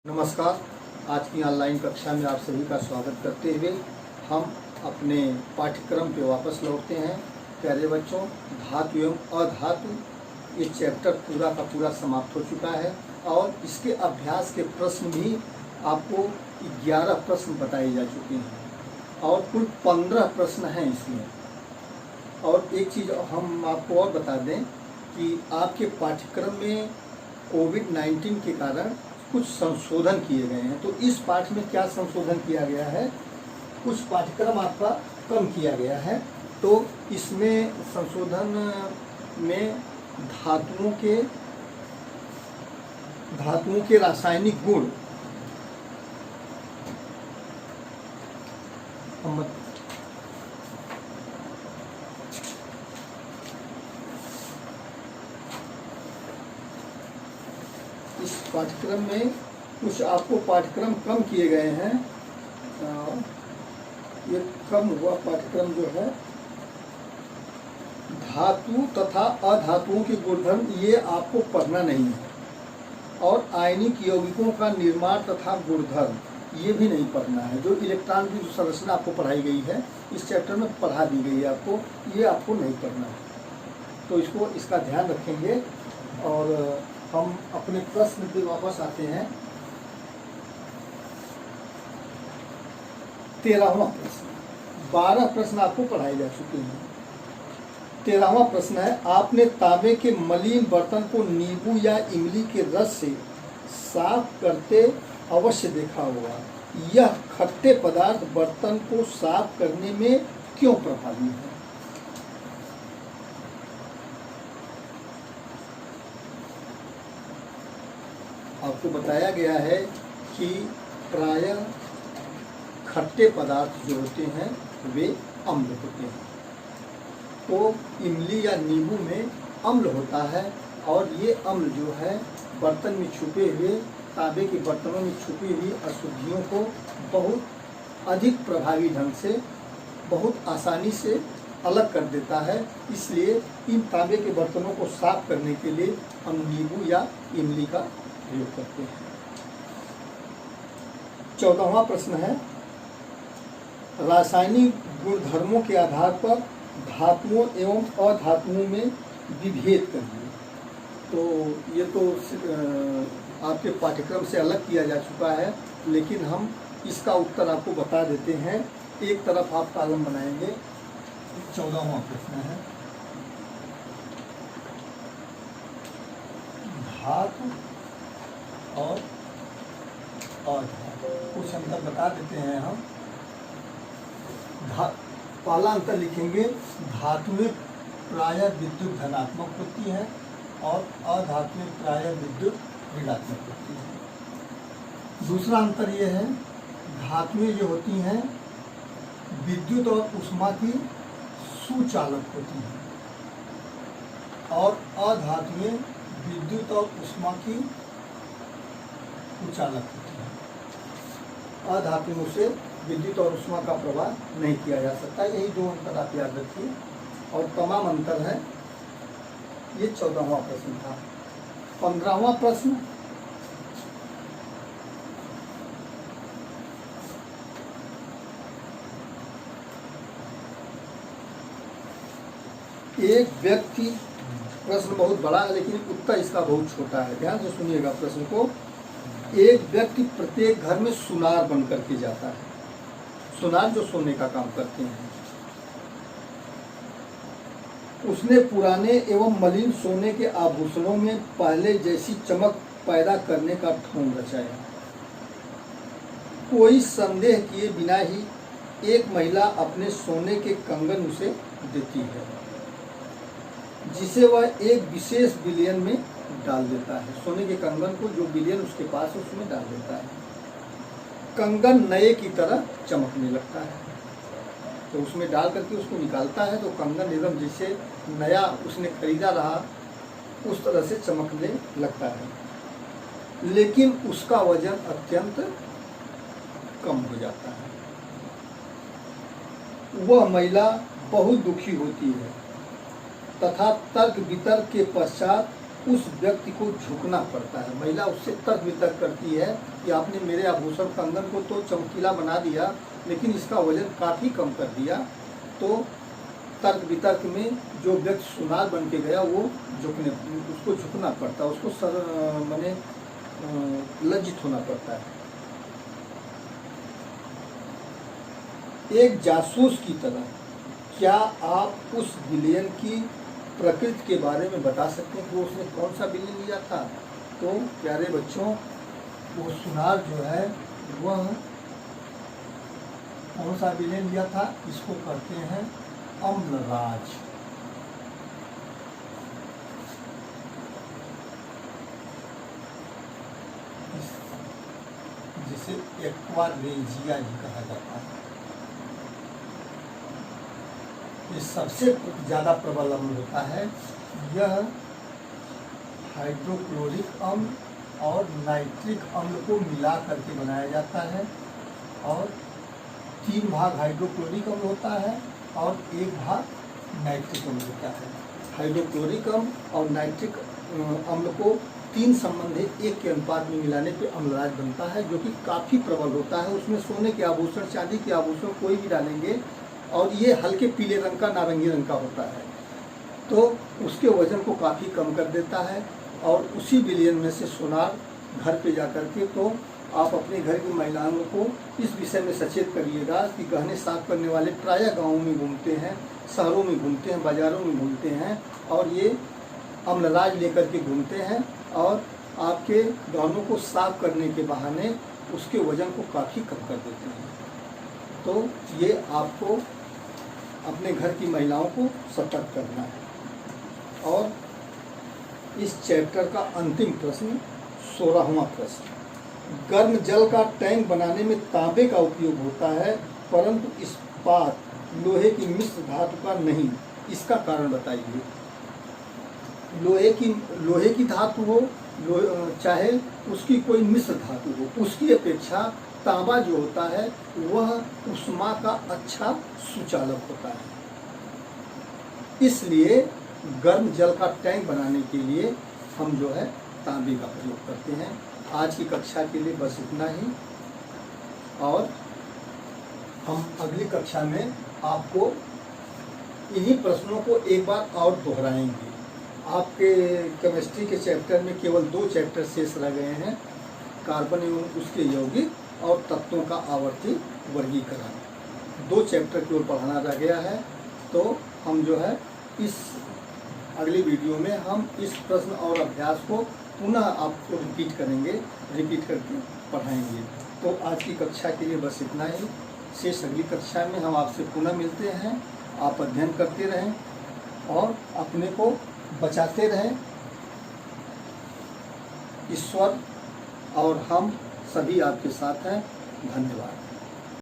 नमस्कार। आज की ऑनलाइन कक्षा में आप सभी का स्वागत करते हुए हम अपने पाठ्यक्रम पे वापस लौटते हैं। प्यारे बच्चों, धातु एवं अधातु ये चैप्टर पूरा का पूरा समाप्त हो चुका है और इसके अभ्यास के प्रश्न भी आपको 11 प्रश्न बताए जा चुके हैं और कुल 15 प्रश्न हैं इसमें। और एक चीज़ हम आपको और बता दें कि आपके पाठ्यक्रम में कोविड-19 के कारण कुछ संशोधन किए गए हैं। तो इस पाठ में क्या संशोधन किया गया है, कुछ पाठ्यक्रम आपका कम किया गया है। तो इसमें संशोधन में धातुओं के रासायनिक गुण इस पाठ्यक्रम में कुछ आपको पाठ्यक्रम कम किए गए हैं। ये कम हुआ पाठ्यक्रम जो है धातु तथा अधातुओं के गुणधर्म, ये आपको पढ़ना नहीं है। और आयनिक यौगिकों का निर्माण तथा गुणधर्म ये भी नहीं पढ़ना है। जो इलेक्ट्रॉन की जो संरचना आपको पढ़ाई गई है इस चैप्टर में पढ़ा दी गई है आपको, ये आपको नहीं पढ़ना है। तो इसका ध्यान रखेंगे। और हम अपने प्रश्न पे वापस आते हैं। 13वां प्रश्न, 12 प्रश्न आपको पढ़ाए जा चुके हैं। 13वां प्रश्न है, आपने तांबे के मलिन बर्तन को नींबू या इमली के रस से साफ करते अवश्य देखा होगा। यह खट्टे पदार्थ बर्तन को साफ करने में क्यों प्रभावी है? आपको बताया गया है कि प्रायः खट्टे पदार्थ जो होते हैं वे अम्ल होते हैं। तो इमली या नींबू में अम्ल होता है और ये अम्ल जो है बर्तन में छुपे हुए, तांबे के बर्तनों में छुपी हुई अशुद्धियों को बहुत अधिक प्रभावी ढंग से, बहुत आसानी से अलग कर देता है। इसलिए इन तांबे के बर्तनों को साफ करने के लिए हम नींबू या इमली का प्रयोग करते हैं। 14वां प्रश्न है, रासायनिक गुणधर्मों के आधार पर धातुओं एवं अधातुओं में विभेद करिए। तो ये तो आपके पाठ्यक्रम से अलग किया जा चुका है, लेकिन हम इसका उत्तर आपको बता देते हैं। एक तरफ आप कॉलम बनाएंगे। 14वां प्रश्न है, धातु और अधातु कुछ अंतर बता देते हैं हम। पहला अंतर लिखेंगे, धातुएं प्रायः विद्युत धनात्मक होती हैं और अधातुएं प्रायः विद्युत ऋणात्मक होती हैं। दूसरा अंतर यह है, धातुएं जो होती हैं विद्युत और ऊष्मा की सुचालक होती हैं और अधातुएं विद्युत और ऊष्मा की कुचालक होती है। अधातुओं से विद्युत और ऊष्मा का प्रवाह नहीं किया जा सकता। यही दो अंतर आप याद रखिए और तमाम अंतर है। ये 14वां प्रश्न था। 15वां प्रश्न, एक व्यक्ति, प्रश्न बहुत बड़ा है लेकिन उत्तर इसका बहुत छोटा है, ध्यान से सुनिएगा प्रश्न को। एक व्यक्ति प्रत्येक घर में सुनार बन करके जाता है। सुनार जो सोने का काम करते हैं। उसने पुराने एवं मलिन सोने के आभूषणों में पहले जैसी चमक पैदा करने का ढोंग रचाया। कोई संदेह किए बिना ही एक महिला अपने सोने के कंगन उसे देती है, जिसे वह एक विशेष विलयन में डाल देता है। सोने के कंगन को जो विलयन उसके पास है उसमें डाल देता है। कंगन नए की तरह चमकने लगता है। तो उसमें डाल करके उसको निकालता है तो कंगन एकदम जैसे नया उसने खरीदा रहा उस तरह से चमकने लगता है, लेकिन उसका वजन अत्यंत कम हो जाता है। वह महिला बहुत दुखी होती है तथा तर्क वितर्क के पश्चात उस व्यक्ति को झुकना पड़ता है। महिला उससे तर्क वितर्क करती है कि आपने मेरे आभूषण कंगन को तो चमकीला बना दिया, लेकिन इसका वजन काफ़ी कम कर दिया। तो तर्क वितर्क में जो व्यक्ति सुनार बन के गया वो उसको झुकना पड़ता है, उसको माने लज्जित होना पड़ता है। एक जासूस की तरह क्या आप उस विलेन की प्रकृति के बारे में बता सकते हैं कि वो उसने कौन सा विलेन लिया था? तो प्यारे बच्चों, वो सुनार जो है वह कौन सा विलेन लिया था? इसको कहते हैं अम्लराज। जिसे एक्वारेजिया भी कहा जाता है। ये सबसे ज़्यादा प्रबल अम्ल होता है। यह हाइड्रोक्लोरिक अम्ल और नाइट्रिक अम्ल को मिला करके बनाया जाता है, और 3 भाग हाइड्रोक्लोरिक अम्ल होता है और 1 भाग नाइट्रिक अम्ल होता है। हाइड्रोक्लोरिक अम्ल और नाइट्रिक अम्ल को 3 संबंधित 1 के अनुपात में मिलाने पे अम्लराज बनता है, जो कि काफ़ी प्रबल होता है। उसमें सोने के आभूषण, चांदी के आभूषण कोई भी डालेंगे, और ये हल्के पीले रंग का, नारंगी रंग का होता है, तो उसके वजन को काफ़ी कम कर देता है। और उसी विलेन में से सुनार घर पे जा कर के, तो आप अपने घर की महिलाओं को इस विषय में सचेत करिएगा कि गहने साफ करने वाले प्रायः गाँवों में घूमते हैं, शहरों में घूमते हैं, बाज़ारों में घूमते हैं, और ये अम्लराज लेकर के घूमते हैं, और आपके गहनों को साफ करने के बहाने उसके वजन को काफ़ी कम कर देते हैं। तो ये आपको अपने घर की महिलाओं को सतर्क करना है। और इस चैप्टर का अंतिम प्रश्न 16वां प्रश्न, गर्म जल का टैंक बनाने में तांबे का उपयोग होता है परंतु इस्पात, लोहे की मिश्र धातु का नहीं, इसका कारण बताइए। लोहे की धातु हो, चाहे उसकी कोई मिश्र धातु हो, उसकी अपेक्षा तांबा जो होता है वह ऊष्मा का अच्छा सुचालक होता है। इसलिए गर्म जल का टैंक बनाने के लिए हम जो है तांबे का प्रयोग करते हैं। आज की कक्षा के लिए बस इतना ही, और हम अगली कक्षा में आपको इन्हीं प्रश्नों को एक बार और दोहराएंगे। आपके केमिस्ट्री के चैप्टर में केवल 2 चैप्टर शेष रह गए हैं, कार्बन एवं उसके यौगिक और तत्वों का आवर्ती वर्गीकरण। 2 चैप्टर की ओर पढ़ाना रह गया है। तो हम जो है इस अगली वीडियो में हम इस प्रश्न और अभ्यास को पुनः आपको रिपीट करके पढ़ाएंगे। तो आज की कक्षा के लिए बस इतना ही। शेष अगली कक्षा में हम आपसे पुनः मिलते हैं। आप अध्ययन करते रहें और अपने को बचाते रहें। ईश्वर और हम सभी आपके साथ हैं। धन्यवाद।